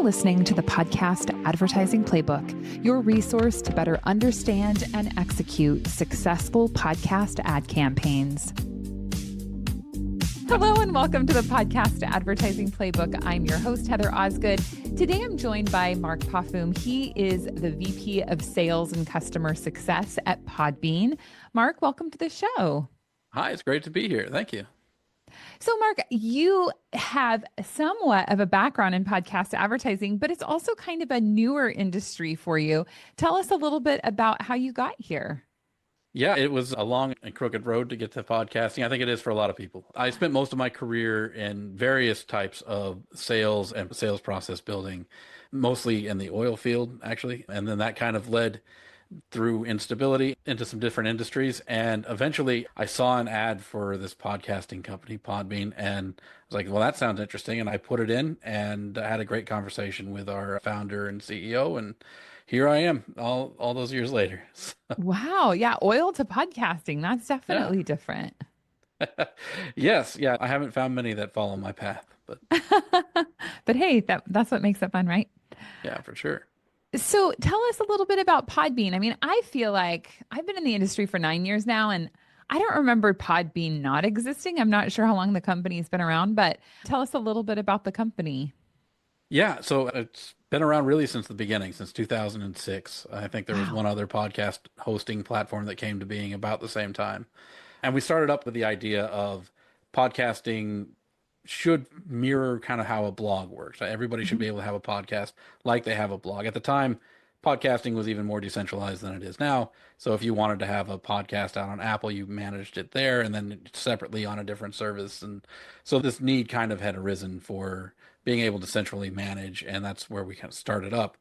listening to the Podcast Advertising Playbook, your resource to better understand and execute successful podcast ad campaigns. Hello and welcome to the Podcast Advertising Playbook. I'm your host, Heather Osgood. Today I'm joined by Mark Pafume. He is the VP of Sales and Customer Success at Podbean. Mark, welcome to the show. Hi, it's great to be here. Thank you. So, Mark, you have somewhat of a background in podcast advertising, but it's also kind of a newer industry for you. Tell us a little bit about how you got here. Yeah, it was a long and crooked road to get to podcasting. I think it is for a lot of people. I spent most of my career in various types of sales and sales process building, mostly in the oil field, actually. And then that kind of led through instability into some different industries. And eventually I saw an ad for this podcasting company, Podbean, and I was like, well, that sounds interesting. And I put it in and I had a great conversation with our founder and CEO. And here I am all those years later. Wow. Yeah. Oil to podcasting. That's definitely different. Yes. Yeah. I haven't found many that follow my path, but but hey, that's what makes it fun, right? yeah, for sure. So tell us a little bit about Podbean. I mean, I feel like I've been in the industry for 9 years now, and I don't remember Podbean not existing. I'm not sure how long the company's been around, but tell us a little bit about the company. Yeah, so it's been around really since the beginning, since 2006. I think there was Wow. one other podcast hosting platform that came to being about the same time. And we started up with the idea of podcasting should mirror kind of how a blog works. Everybody should be able to have a podcast like they have a blog. At the time, podcasting was even more decentralized than it is now. So if you wanted to have a podcast out on Apple, you managed it there and then separately on a different service. And so this need kind of had arisen for being able to centrally manage, and that's where we kind of started up.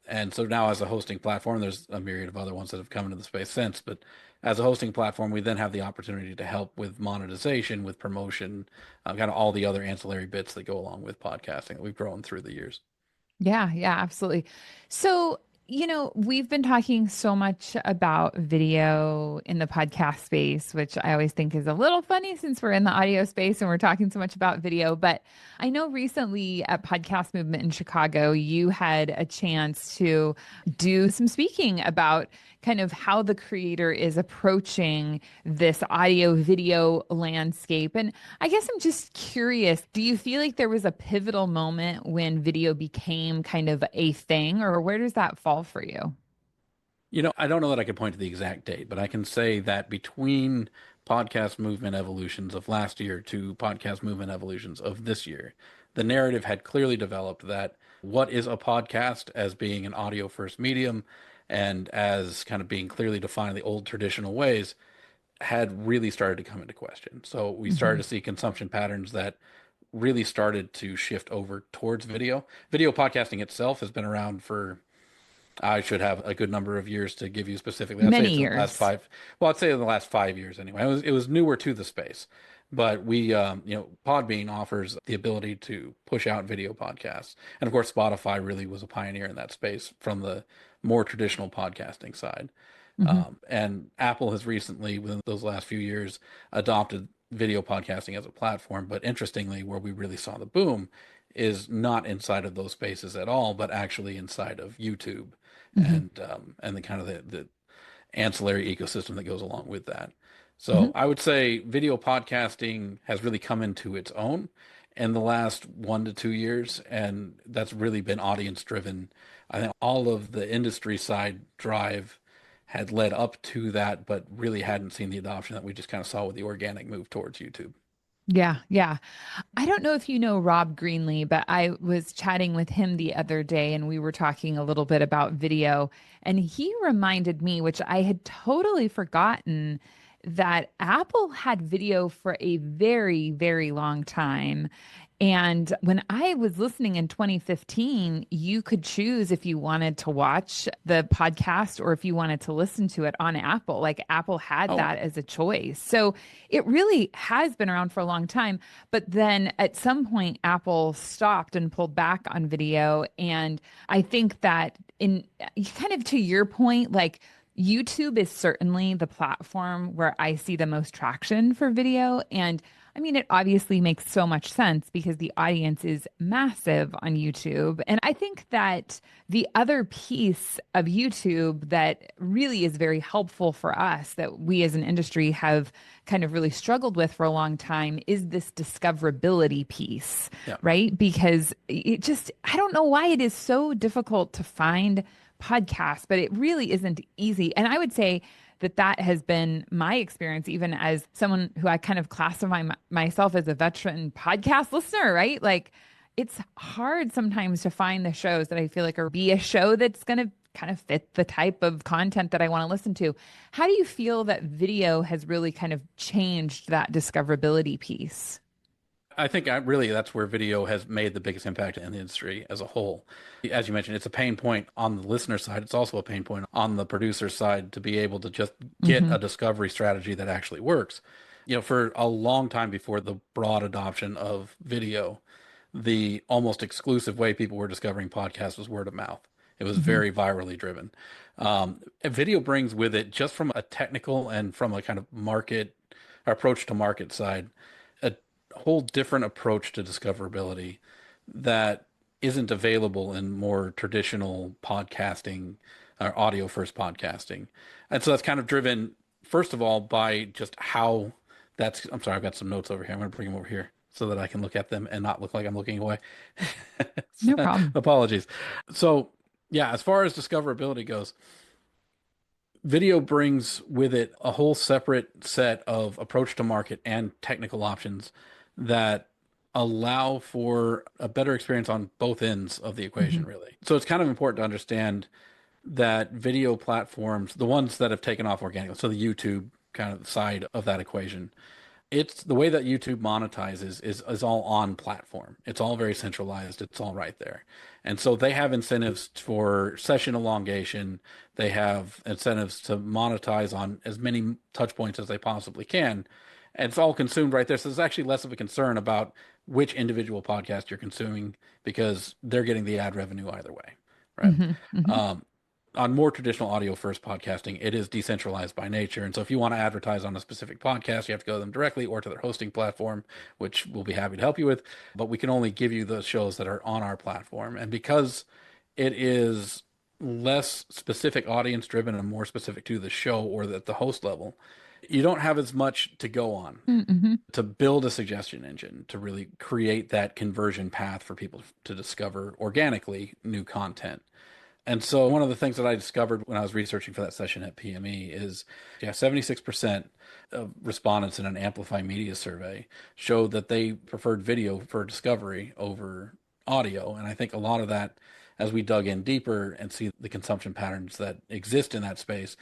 And so now as a hosting platform, there's a myriad of other ones that have come into the space since, but as a hosting platform, we then have the opportunity to help with monetization, with promotion, kind of all the other ancillary bits that go along with podcasting that we've grown through the years. Yeah, absolutely. So, we've been talking so much about video in the podcast space, which I always think is a little funny since we're in the audio space and we're talking so much about video. But I know recently at Podcast Movement in Chicago, you had a chance to do some speaking about kind of how the creator is approaching this audio video landscape. And I guess I'm just curious, do you feel like there was a pivotal moment when video became kind of a thing, or where does that fall for you? I don't know that I could point to the exact date, but I can say that between podcast movement evolutions of last year to podcast movement evolutions of this year, the narrative had clearly developed that what is a podcast as being an audio first medium and as kind of being clearly defined in the old traditional ways had really started to come into question. So we started to see consumption patterns that really started to shift over towards video. Video podcasting itself has been around for, I should have a good number of years to give you specifically. Many years. I'd say in the last 5 years anyway. It was newer to the space, but we, Podbean offers the ability to push out video podcasts. And of course, Spotify really was a pioneer in that space from the more traditional podcasting side. And Apple has recently, within those last few years, adopted video podcasting as a platform. But interestingly, where we really saw the boom is not inside of those spaces at all, but actually inside of YouTube and the kind of the ancillary ecosystem that goes along with that. So I would say video podcasting has really come into its own in the last 1 to 2 years, and that's really been audience driven. I think all of the industry side drive had led up to that, but really hadn't seen the adoption that we just kind of saw with the organic move towards YouTube. Yeah. I don't know if you know Rob Greenlee, but I was chatting with him the other day and we were talking a little bit about video. And he reminded me, which I had totally forgotten, that Apple had video for a very, very long time. And when I was listening in 2015, you could choose if you wanted to watch the podcast or if you wanted to listen to it on Apple. Like Apple had that as a choice. So it really has been around for a long time. But then at some point, Apple stopped and pulled back on video. And I think that in kind of to your point, like YouTube is certainly the platform where I see the most traction for video. And I mean, it obviously makes so much sense because the audience is massive on YouTube. And I think that the other piece of YouTube that really is very helpful for us, that we as an industry have kind of really struggled with for a long time, is this discoverability piece, Yeah. right? Because it just, I don't know why it is so difficult to find podcasts, but it really isn't easy. And I would say, that has been my experience, even as someone who I kind of classify myself as a veteran podcast listener, right? Like it's hard sometimes to find the shows that I feel like are be a show that's going to kind of fit the type of content that I want to listen to. How do you feel that video has really kind of changed that discoverability piece? I think really that's where video has made the biggest impact in the industry as a whole. As you mentioned, it's a pain point on the listener side. It's also a pain point on the producer side to be able to just get Hmm. a discovery strategy that actually works. For a long time before the broad adoption of video, the almost exclusive way people were discovering podcasts was word of mouth. It was Hmm. very virally driven. And video brings with it, just from a technical and from a kind of market approach to market side, a whole different approach to discoverability that isn't available in more traditional podcasting or audio first podcasting. And so that's kind of driven, first of all, by just how I'm sorry, I've got some notes over here. I'm going to bring them over here so that I can look at them and not look like I'm looking away. No problem. Apologies. So, yeah, as far as discoverability goes, video brings with it a whole separate set of approach to market and technical options that allow for a better experience on both ends of the equation, Hmm. really. So it's kind of important to understand that video platforms, the ones that have taken off organically, so the YouTube kind of side of that equation, it's the way that YouTube monetizes is all on platform. It's all very centralized. It's all right there. And so they have incentives for session elongation. They have incentives to monetize on as many touch points as they possibly can. And it's all consumed right there. So there's actually less of a concern about which individual podcast you're consuming because they're getting the ad revenue either way, right? Hmm. Hmm. Um, on more traditional audio first podcasting, it is decentralized by nature. And so if you want to advertise on a specific podcast, you have to go to them directly or to their hosting platform, which we'll be happy to help you with. But we can only give you the shows that are on our platform. And because it is less specific audience driven and more specific to the show or at the host level, you don't have as much to go on Hmm. to build a suggestion engine to really create that conversion path for people to discover organically new content. And so one of the things that I discovered when I was researching for that session at PME is, yeah, 76% of respondents in an Amplify Media survey showed that they preferred video for discovery over audio. And I think a lot of that, as we dug in deeper and see the consumption patterns that exist in that space,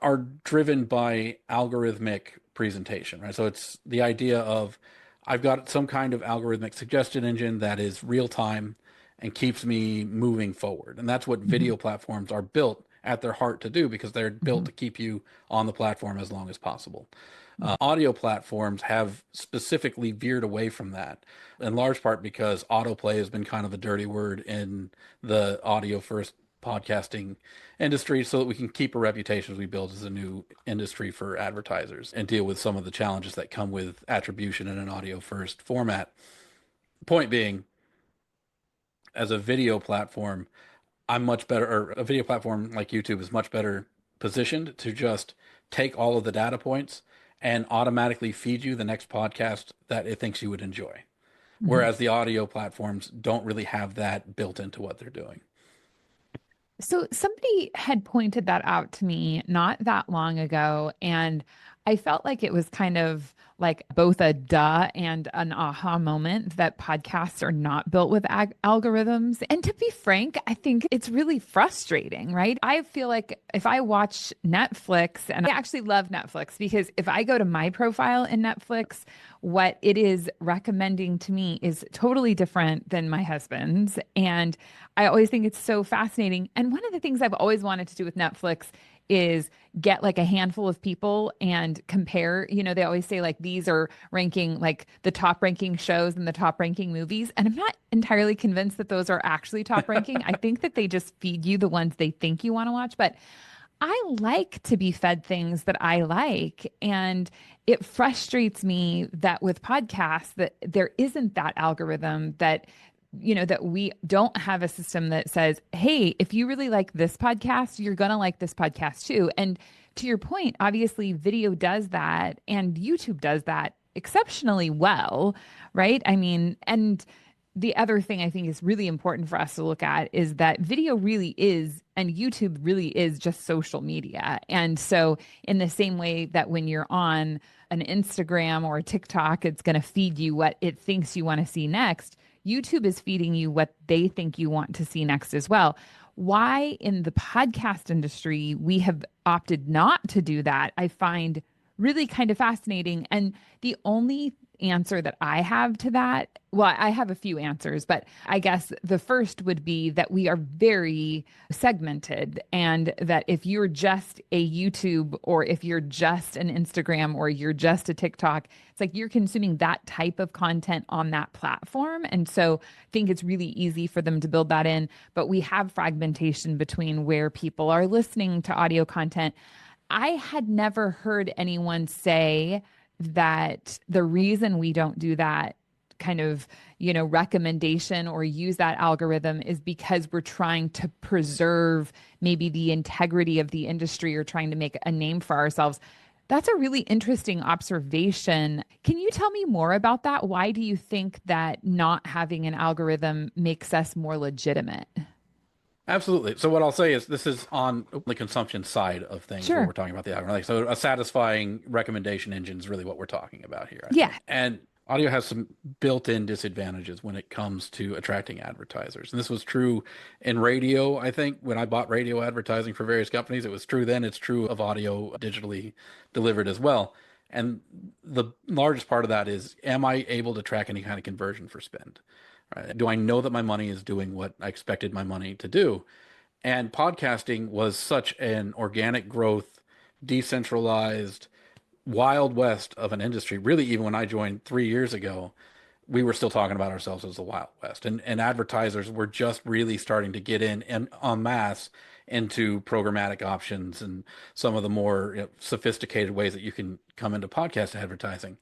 are driven by algorithmic presentation, right? So it's the idea of I've got some kind of algorithmic suggestion engine that is real time and keeps me moving forward. And that's what Hmm. video platforms are built at their heart to do because they're built Hmm. to keep you on the platform as long as possible. Audio platforms have specifically veered away from that, in large part because autoplay has been kind of a dirty word in the audio first podcasting industry, so that we can keep a reputation as we build as a new industry for advertisers and deal with some of the challenges that come with attribution in an audio first format. Point being, as a video platform, I'm much better, or a video platform like YouTube is much better positioned to just take all of the data points and automatically feed you the next podcast that it thinks you would enjoy. Hmm. Whereas the audio platforms don't really have that built into what they're doing. So somebody had pointed that out to me not that long ago, and I felt like it was kind of like both a duh and an aha moment that podcasts are not built with algorithms. And to be frank, I think it's really frustrating, right? I feel like if I watch Netflix, and I actually love Netflix because if I go to my profile in Netflix, what it is recommending to me is totally different than my husband's. And I always think it's so fascinating. And one of the things I've always wanted to do with Netflix is get like a handful of people and compare. You know, they always say like these are ranking like the top ranking shows and the top ranking movies. And I'm not entirely convinced that those are actually top ranking. I think that they just feed you the ones they think you want to watch. But I like to be fed things that I like. And it frustrates me that with podcasts that there isn't that algorithm that that we don't have a system that says, "Hey, if you really like this podcast, you're going to like this podcast too." And to your point, obviously video does that and YouTube does that exceptionally well, right? I mean, and the other thing I think is really important for us to look at is that video really is, and YouTube really is just social media. And so, in the same way that when you're on an Instagram or a TikTok, it's going to feed you what it thinks you want to see next, YouTube is feeding you what they think you want to see next as well. Why in the podcast industry we have opted not to do that, I find really kind of fascinating. And the only answer that I have to that, well, I have a few answers, but I guess the first would be that we are very segmented, and that if you're just a YouTube or if you're just an Instagram or you're just a TikTok, it's like you're consuming that type of content on that platform. And so I think it's really easy for them to build that in, but we have fragmentation between where people are listening to audio content. I had never heard anyone say that the reason we don't do that kind of, recommendation or use that algorithm is because we're trying to preserve maybe the integrity of the industry or trying to make a name for ourselves. That's a really interesting observation. Can you tell me more about that? Why do you think that not having an algorithm makes us more legitimate? Absolutely. So what I'll say is this is on the consumption side of things where we're Sure. talking about the algorithm. Like, so a satisfying recommendation engine is really what we're talking about here, I Yeah. think. And audio has some built-in disadvantages when it comes to attracting advertisers. And this was true in radio, I think, when I bought radio advertising for various companies. It was true then. It's true of audio digitally delivered as well. And the largest part of that is, am I able to track any kind of conversion for spend? Right? Do I know that my money is doing what I expected my money to do? And podcasting was such an organic growth, decentralized, wild west of an industry. Really, even when I joined 3 years ago, we were still talking about ourselves as the Wild West. And advertisers were just really starting to get in en masse into programmatic options and some of the more sophisticated ways that you can come into podcast advertising.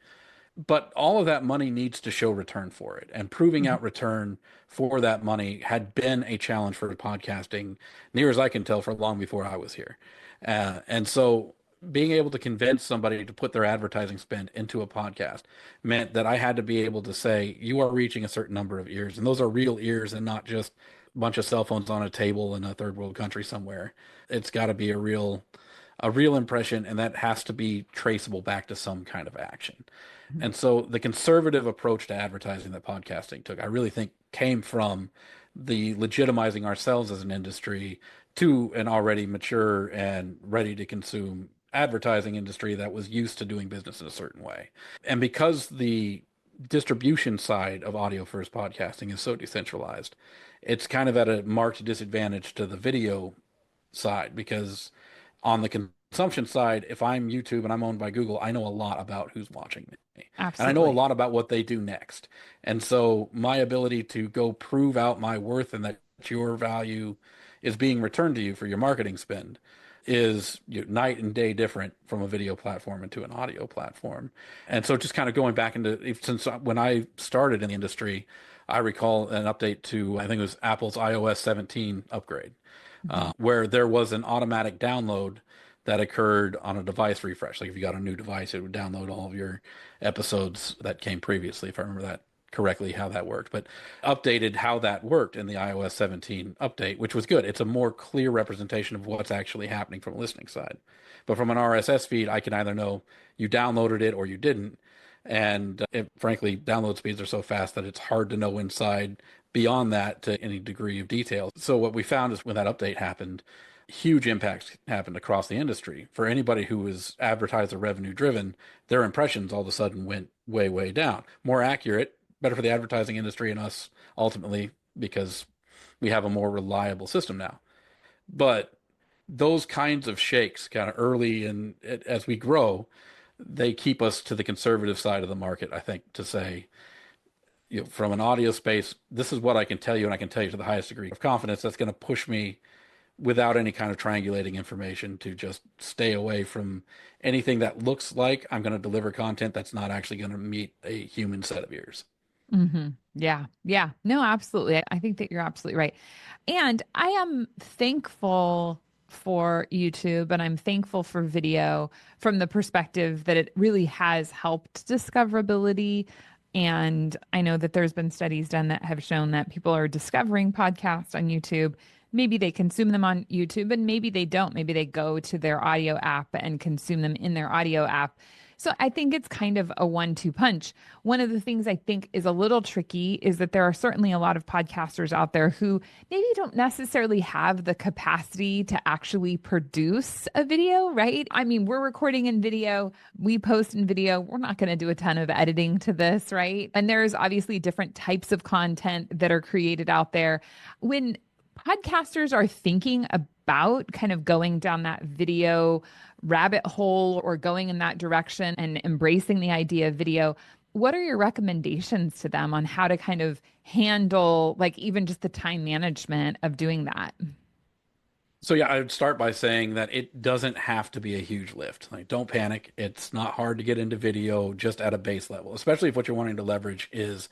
But all of that money needs to show return for it. And proving Mhm. out return for that money had been a challenge for podcasting, near as I can tell, for long before I was here. And so being able to convince somebody to put their advertising spend into a podcast meant that I had to be able to say, you are reaching a certain number of ears. And those are real ears and not just a bunch of cell phones on a table in a third world country somewhere. It's got to be a real impression, and that has to be traceable back to some kind of action. And so the conservative approach to advertising that podcasting took, I really think came from the legitimizing ourselves as an industry to an already mature and ready to consume advertising industry that was used to doing business in a certain way. And because the distribution side of audio first podcasting is so decentralized, it's kind of at a marked disadvantage to the video side because on the consumption side, if I'm YouTube and I'm owned by Google, I know a lot about who's watching me. And I know a Absolutely. lot about what they do next. And so my ability to go prove out my worth and that your value is being returned to you for your marketing spend is night and day different from a video platform into an audio platform. And so just kind of going back into, since when I started in the industry, I recall an update to, I think it was Apple's iOS 17 upgrade, Mhm. where there was an automatic download that occurred on a device refresh. Like if you got a new device, it would download all of your episodes that came previously, if I remember that correctly, how that worked. But updated how that worked in the iOS 17 update, which was good. It's a more clear representation of what's actually happening from a listening side. But from an RSS feed, I can either know you downloaded it or you didn't. And frankly, download speeds are so fast that it's hard to know inside beyond that to any degree of detail. So what we found is when that update happened, huge impacts happened across the industry. For anybody who was advertiser revenue driven, their impressions all of a sudden went way, way down. More accurate, better for the advertising industry and us ultimately because we have a more reliable system now. But those kinds of shakes kind of early and as we grow, they keep us to the conservative side of the market, I think, to say, from an audio space, this is what I can tell you, and I can tell you to the highest degree of confidence that's going to push me without any kind of triangulating information to just stay away from anything that looks like I'm going to deliver content that's not actually going to meet a human set of ears. Yeah. Yeah. No, absolutely. I think that you're absolutely right. And I am thankful for YouTube and I'm thankful for video from the perspective that it really has helped discoverability. And I know that there's been studies done that have shown that people are discovering podcasts on YouTube. Maybe they consume them on YouTube and maybe they don't. Maybe they go to their audio app and consume them in their audio app. So I think it's kind of a 1-2 punch. One of the things I think is a little tricky is that there are certainly a lot of podcasters out there who maybe don't necessarily have the capacity to actually produce a video, right? I mean, we're recording in video, we post in video. We're not going to do a ton of editing to this, right? And there's obviously different types of content that are created out there. When podcasters are thinking about kind of going down that video rabbit hole or going in that direction and embracing the idea of video, what are your recommendations to them on how to kind of handle like even just the time management of doing that? So yeah, I would start by saying that it doesn't have to be a huge lift. Like, don't panic. It's not hard to get into video just at a base level, especially if what you're wanting to leverage is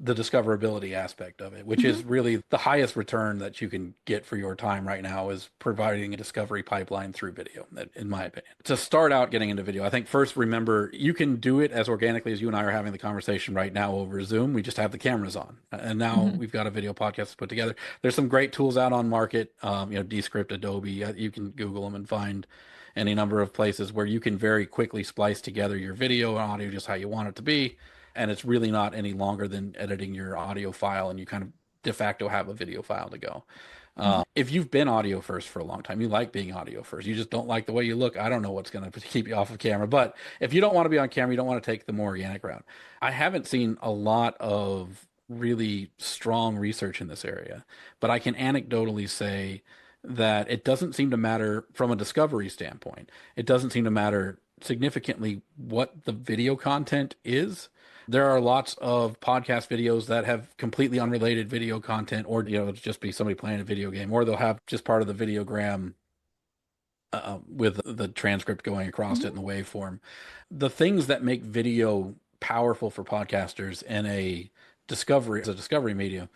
the discoverability aspect of it, which Mm-hmm. is really the highest return that you can get for your time right now is providing a discovery pipeline through video, in my opinion. To start out getting into video, I think first remember you can do it as organically as you and I are having the conversation right now over Zoom. We just have the cameras on. And now Mm-hmm. we've got a video podcast to put together. There's some great tools out on market, Descript, Adobe. You can Google them and find any number of places where you can very quickly splice together your video and audio just how you want it to be, and it's really not any longer than editing your audio file and you kind of de facto have a video file to go. If you've been audio first for a long time, you like being audio first, you just don't like the way you look, I don't know what's going to keep you off of camera. But if you don't want to be on camera, you don't want to take the more organic route. I haven't seen a lot of really strong research in this area, but I can anecdotally say that it doesn't seem to matter from a discovery standpoint. It doesn't seem to matter significantly what the video content is. There are lots of podcast videos that have completely unrelated video content, or it'll just be somebody playing a video game, or they'll have just part of the videogram with the transcript going across it in the waveform. The things that make video powerful for podcasters in as a discovery medium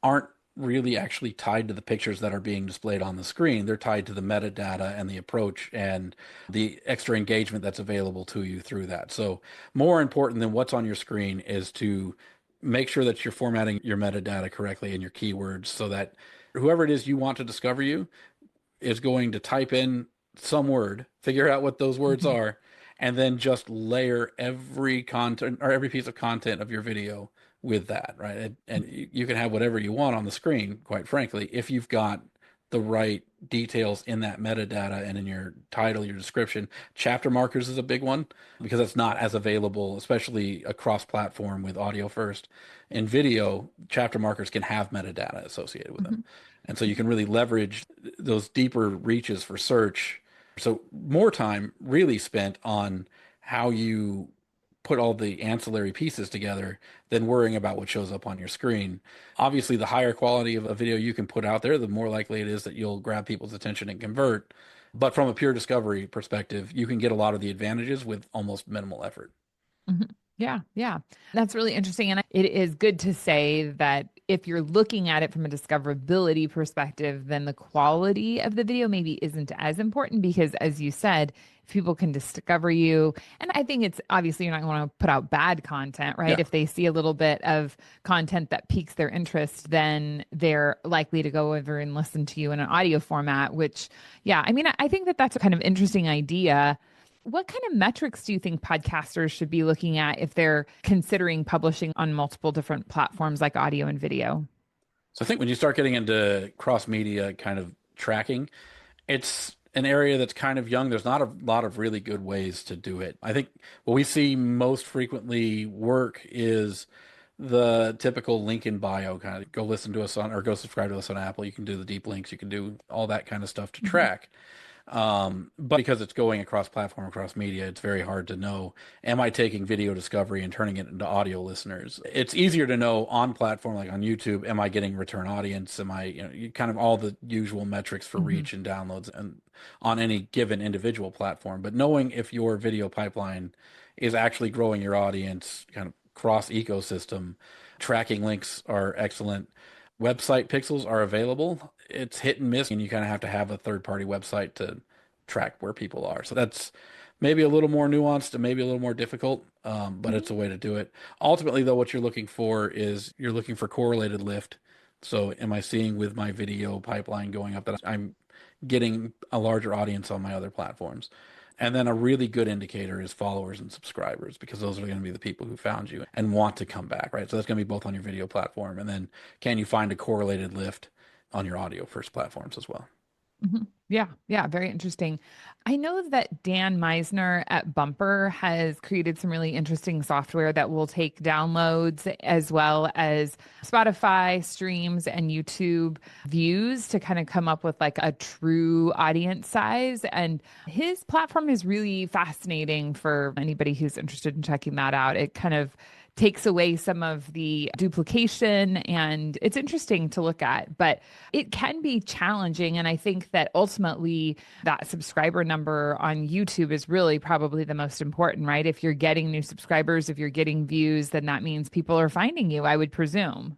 aren't really actually tied to the pictures that are being displayed on the screen. They're tied to the metadata and the approach and the extra engagement that's available to you through that. So more important than what's on your screen is to make sure that you're formatting your metadata correctly and your keywords so that whoever it is you want to discover you is going to type in some word, figure out what those words Mm-hmm. are, and then just layer every content or every piece of content of your video with that, right? And you can have whatever you want on the screen, quite frankly, if you've got the right details in that metadata and in your title, your description. Chapter markers is a big one because it's not as available, especially across platform with audio first. In video, chapter markers can have metadata associated with them. Mm-hmm. And so you can really leverage those deeper reaches for search. So more time really spent on how you put all the ancillary pieces together than worrying about what shows up on your screen. Obviously, the higher quality of a video you can put out there, the more likely it is that you'll grab people's attention and convert. But from a pure discovery perspective, you can get a lot of the advantages with almost minimal effort. Mhm. Yeah, yeah. That's really interesting. And it is good to say that if you're looking at it from a discoverability perspective, then the quality of the video maybe isn't as important because, as you said, if people can discover you, and I think it's obviously you're not going to put out bad content, right? Yeah. If they see a little bit of content that piques their interest, then they're likely to go over and listen to you in an audio format, which, yeah, I mean, I think that that's a kind of interesting idea. What kind of metrics do you think podcasters should be looking at if they're considering publishing on multiple different platforms like audio and video? So I think when you start getting into cross media kind of tracking, it's an area that's kind of young. There's not a lot of really good ways to do it. I think what we see most frequently work is the typical link in bio kind of go listen to us on or go subscribe to us on Apple. You can do the deep links, you can do all that kind of stuff to Mhm. track. But because it's going across platform, across media, it's very hard to know, am I taking video discovery and turning it into audio listeners? It's easier to know on platform, like on YouTube, am I getting return audience? Am I, kind of all the usual metrics for Hmm. reach and downloads and on any given individual platform. But knowing if your video pipeline is actually growing your audience, kind of cross ecosystem, tracking links are excellent. Website pixels are available. It's hit and miss, and you kind of have to have a third party website to track where people are. So that's maybe a little more nuanced and maybe a little more difficult, but Hmm. it's a way to do it. Ultimately, though, what you're looking for is you're looking for correlated lift. So, am I seeing with my video pipeline going up that I'm getting a larger audience on my other platforms? And then a really good indicator is followers and subscribers because those are going to be the people who found you and want to come back, right? So that's going to be both on your video platform. And then can you find a correlated lift on your audio first platforms as well? Hmm. Yeah, yeah, very interesting. I know that Dan Meisner at Bumper has created some really interesting software that will take downloads as well as Spotify streams and YouTube views to kind of come up with like a true audience size. And his platform is really fascinating for anybody who's interested in checking that out. It kind of takes away some of the duplication and it's interesting to look at, but it can be challenging. And I think that ultimately that subscriber number on YouTube is really probably the most important, right? If you're getting new subscribers, if you're getting views, then that means people are finding you, I would presume.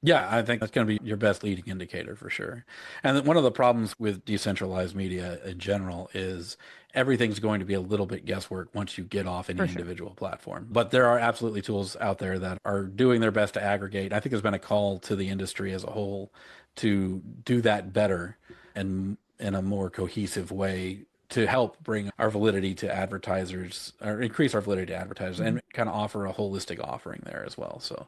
Yeah, I think that's going to be your best leading indicator for sure. And then one of the problems with decentralized media in general is everything's going to be a little bit guesswork once you get off any For sure. individual platform. But there are absolutely tools out there that are doing their best to aggregate. I think there's been a call to the industry as a whole to do that better and in a more cohesive way to help bring our validity to advertisers or increase our validity to advertisers Mhm. and kind of offer a holistic offering there as well. So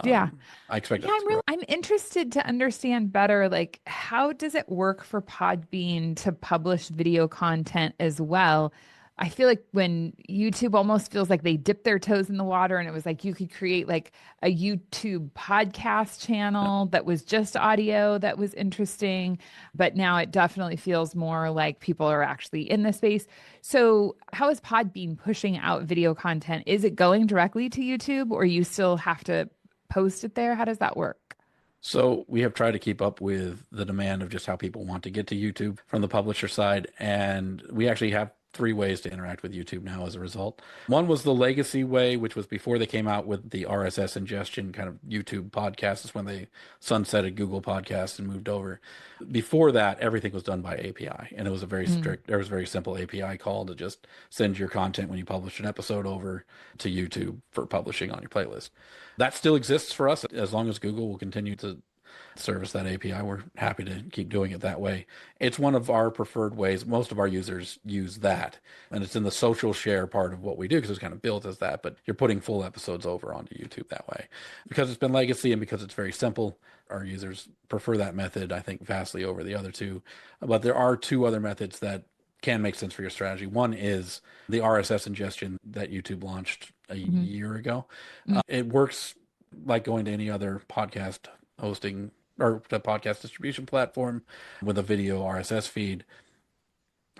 Yeah. I expect Yeah, that to grow. I'm interested to understand better like how does it work for Podbean to publish video content as well? I feel like when YouTube almost feels like they dipped their toes in the water and it was like you could create like a YouTube podcast channel that was just audio that was interesting, but now it definitely feels more like people are actually in the space. So, how is Podbean pushing out video content? Is it going directly to YouTube or you still have to post it there? How does that work? So we have tried to keep up with the demand of just how people want to get to YouTube from the publisher side. And we actually have three ways to interact with YouTube now as a result. One was the legacy way, which was before they came out with the RSS ingestion kind of YouTube podcasts, is when they sunsetted Google Podcasts and moved over. Before that, everything was done by API. And it was a very Mm. strict, there was a very simple API call to just send your content when you publish an episode over to YouTube for publishing on your playlist. That still exists for us as long as Google will continue to service that API. We're happy to keep doing it that way. It's one of our preferred ways. Most of our users use that, and it's in the social share part of what we do because it's kind of built as that. But you're putting full episodes over onto YouTube that way because it's been legacy and because it's very simple. Our users prefer that method, I think, vastly over the other two. But there are two other methods that can make sense for your strategy. One is the RSS ingestion that YouTube launched a Mhm. year ago. Mm. It works like going to any other podcast hosting or the podcast distribution platform with a video RSS feed,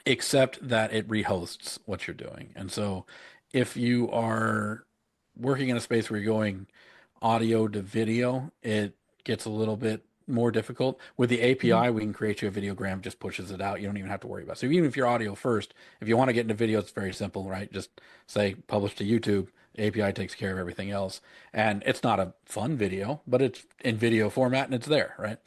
except that it rehosts what you're doing. And so if you are working in a space where you're going audio to video, it gets a little bit more difficult. With the Mhm. API, we can create you a videogram, just pushes it out. You don't even have to worry about it. So even if you're audio first, if you want to get into video, it's very simple, right? Just say publish to YouTube. The API takes care of everything else. And it's not a fun video, but it's in video format and it's there, right?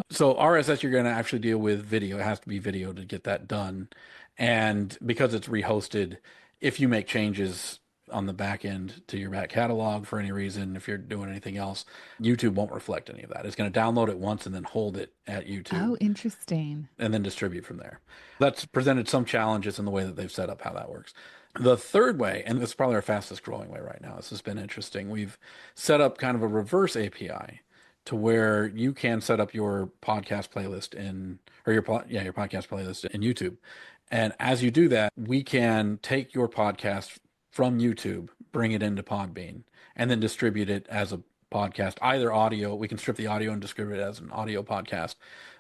So RSS, you're going to actually deal with video. It has to be video to get that done. And because it's rehosted, if you make changes on the back end to your back catalog for any reason, if you're doing anything else, YouTube won't reflect any of that. It's going to download it once and then hold it at YouTube Oh, interesting. and then distribute from there. That's presented some challenges in the way that they've set up how that works. The third way, and this is probably our fastest growing way right now, this has been interesting. We've set up kind of a reverse API to where you can set up your podcast playlist in, or your podcast playlist in YouTube. And as you do that, we can take your podcast from YouTube, bring it into Podbean, and then distribute it as a podcast, either audio. We can strip the audio and distribute it as an audio podcast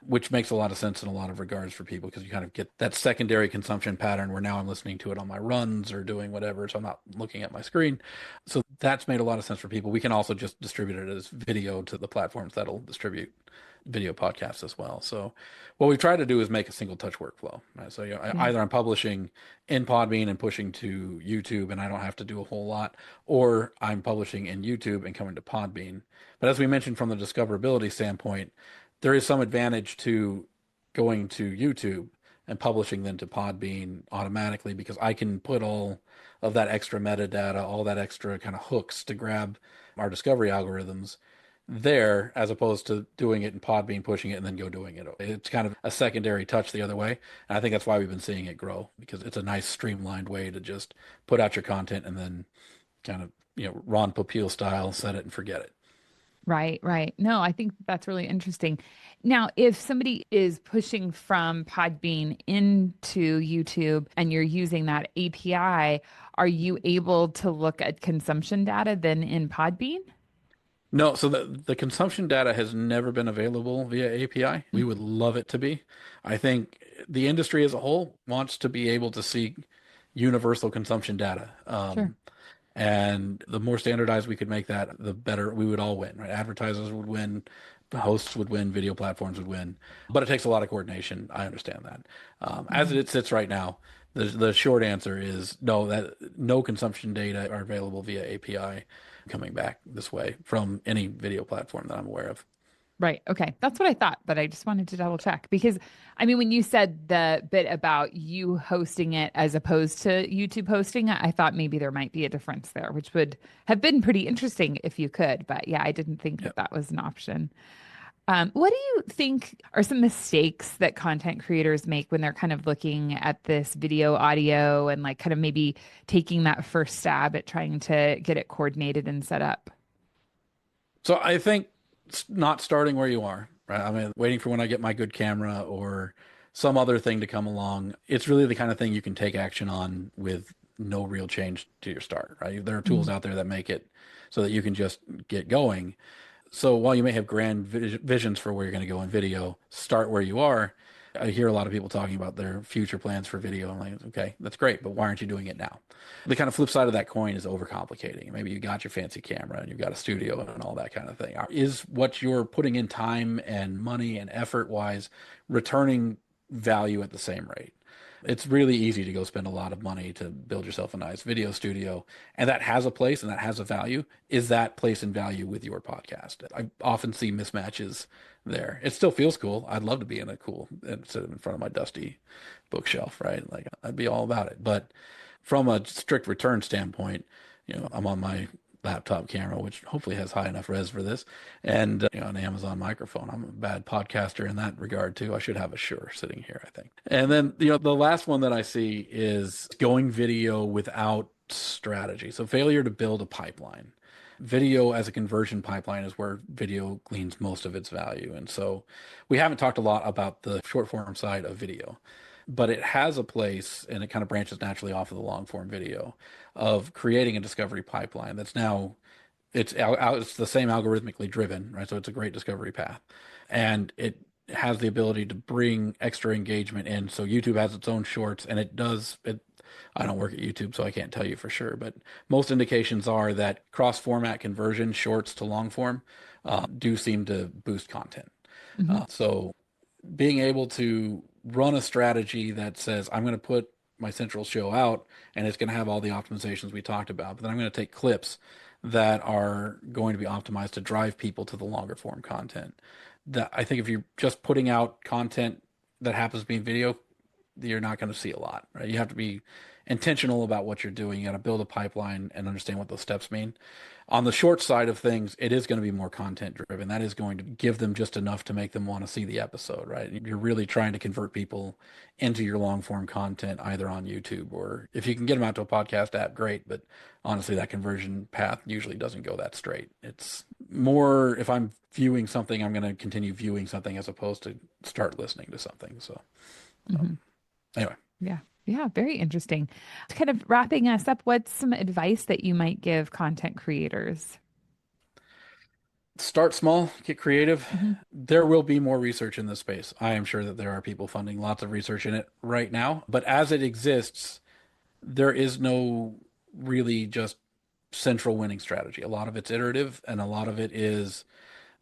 which makes a lot of sense in a lot of regards for people because you kind of get that secondary consumption pattern where now I'm listening to it on my runs or doing whatever, so I'm not looking at my screen. So that's made a lot of sense for people. We can also just distribute it as video to the platforms that'll distribute video podcasts as well. So what we try to do is make a single touch workflow. Right? So Yeah. either I'm publishing in Podbean and pushing to YouTube and I don't have to do a whole lot, or I'm publishing in YouTube and coming to Podbean. But as we mentioned from the discoverability standpoint, there is some advantage to going to YouTube and publishing then to Podbean automatically because I can put all of that extra metadata, all that extra kind of hooks to grab our discovery algorithms there as opposed to doing it in Podbean, pushing it, and then go doing it. It's kind of a secondary touch the other way. And I think that's why we've been seeing it grow because it's a nice streamlined way to just put out your content and then kind of, Ron Popeil style, set it and forget it. Right, right. No, I think that's really interesting. Now, if somebody is pushing from Podbean into YouTube and you're using that API, are you able to look at consumption data then in Podbean? No, so the consumption data has never been available via API. We would love it to be. I think the industry as a whole wants to be able to see universal consumption data. Sure. And the more standardized we could make that, the better we would all win, right? Advertisers would win, the hosts would win, video platforms would win. But it takes a lot of coordination. I understand that. As Mhm. it sits right now, the short answer is no, that no consumption data are available via API coming back this way from any video platform that I'm aware of. Right. Okay. That's what I thought, but I just wanted to double check because I mean, when you said the bit about you hosting it as opposed to YouTube hosting it, I thought maybe there might be a difference there, which would have been pretty interesting if you could. But yeah, I didn't think Yeah. that that was an option. What do you think are some mistakes that content creators make when they're kind of looking at this video, audio, and like kind of maybe taking that first stab at trying to get it coordinated and set up? So I think not starting where you are, right? I mean, waiting for when I get my good camera or some other thing to come along. It's really the kind of thing you can take action on with no real change to your start, right? There are tools Mhm. out there that make it so that you can just get going. So while you may have grand visions for where you're going to go in video, start where you are. I hear a lot of people talking about their future plans for video. I'm like, okay, that's great, but why aren't you doing it now? The kind of flip side of that coin is overcomplicating. Maybe you got your fancy camera and you've got a studio and all that kind of thing. Is what you're putting in time and money and effort wise returning value at the same rate? It's really easy to go spend a lot of money to build yourself a nice video studio, and that has a place and that has a value. Is that place and value with your podcast? I often see mismatches there. It still feels cool. I'd love to be in a cool and sit in front of my dusty bookshelf, right? Like I'd be all about it. But from a strict return standpoint, I'm on my laptop camera, which hopefully has high enough res for this, and an Amazon microphone. I'm a bad podcaster in that regard too. I should have a Shure sitting here, I think. And then the last one that I see is going video without strategy. So failure to build a pipeline. Video as a conversion pipeline is where video gleans most of its value. And so we haven't talked a lot about the short form side of video, but it has a place and it kind of branches naturally off of the long form video of creating a discovery pipeline that's now it's the same algorithmically driven, right? So it's a great discovery path, and it has the ability to bring extra engagement in. So YouTube has its own shorts, and it does it. I don't work at YouTube, so I can't tell you for sure, but most indications are that cross-format conversion, shorts to long form, do seem to boost content. Mhm. So being able to run a strategy that says, I'm going to put my central show out and it's going to have all the optimizations we talked about, but then I'm going to take clips that are going to be optimized to drive people to the longer form content. That I think if you're just putting out content that happens to be in video, you're not going to see a lot, right? You have to be intentional about what you're doing. You got to build a pipeline and understand what those steps mean. On the short side of things, it is going to be more content driven. That is going to give them just enough to make them want to see the episode, right? You're really trying to convert people into your long form content, either on YouTube or if you can get them out to a podcast app, great. But honestly, that conversion path usually doesn't go that straight. It's more if I'm viewing something, I'm going to continue viewing something as opposed to start listening to something. So, Mhm. anyway. Yeah. Yeah. Very interesting. Kind of wrapping us up, what's some advice that you might give content creators? Start small, get creative. Hmm. There will be more research in this space. I am sure that there are people funding lots of research in it right now, but as it exists, there is no really just central winning strategy. A lot of it's iterative, and a lot of it is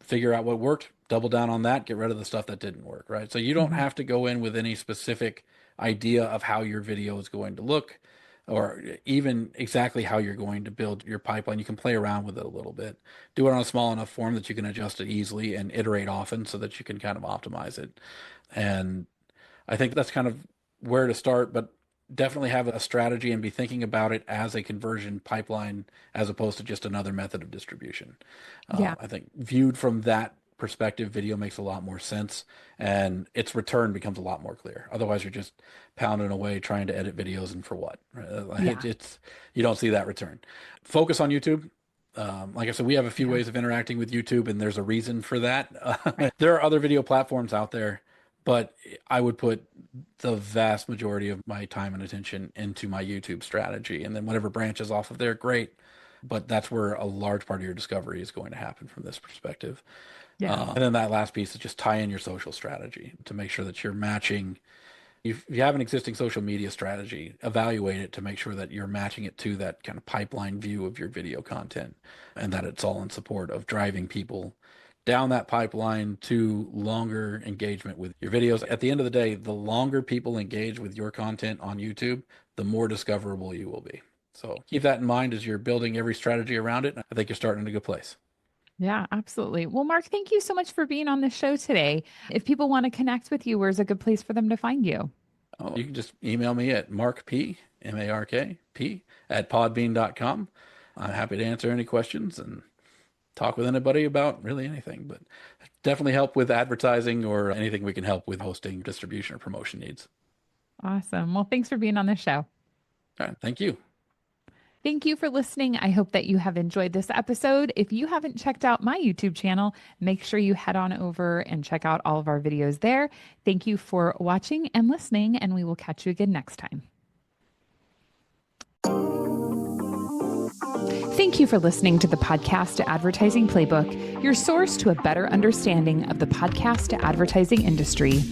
figure out what worked, double down on that, get rid of the stuff that didn't work, right? So you don't Hmm. have to go in with any specific idea of how your video is going to look or even exactly how you're going to build your pipeline. You can play around with it a little bit. Do it on a small enough form that you can adjust it easily and iterate often so that you can kind of optimize it. And I think that's kind of where to start, but definitely have a strategy and be thinking about it as a conversion pipeline as opposed to just another method of distribution. Yeah. I think viewed from that perspective, video makes a lot more sense and its return becomes a lot more clear. Otherwise, you're just pounding away trying to edit videos and for what? Right? Yeah. It's you don't see that return. Focus on YouTube. Like I said, we have a few Yeah. ways of interacting with YouTube, and there's a reason for that. Right. There are other video platforms out there, but I would put the vast majority of my time and attention into my YouTube strategy. And then whatever branches off of there, great. But that's where a large part of your discovery is going to happen from this perspective. Yeah. And then that last piece is just tie in your social strategy to make sure that you're matching. If you have an existing social media strategy, evaluate it to make sure that you're matching it to that kind of pipeline view of your video content and that it's all in support of driving people down that pipeline to longer engagement with your videos. At the end of the day, the longer people engage with your content on YouTube, the more discoverable you will be. So keep that in mind as you're building every strategy around it. I think you're starting in a good place. Yeah, absolutely. Well, Mark, thank you so much for being on the show today. If people want to connect with you, where's a good place for them to find you? Oh, you can just email me at markp, at podbean.com. I'm happy to answer any questions and talk with anybody about really anything, but definitely help with advertising or anything we can help with hosting, distribution, or promotion needs. Awesome. Well, thanks for being on the show. All right, thank you. Thank you for listening. I hope that you have enjoyed this episode. If you haven't checked out my YouTube channel, make sure you head on over and check out all of our videos there. Thank you for watching and listening, and we will catch you again next time. Thank you for listening to the Podcast Advertising Playbook, your source to a better understanding of the podcast advertising industry.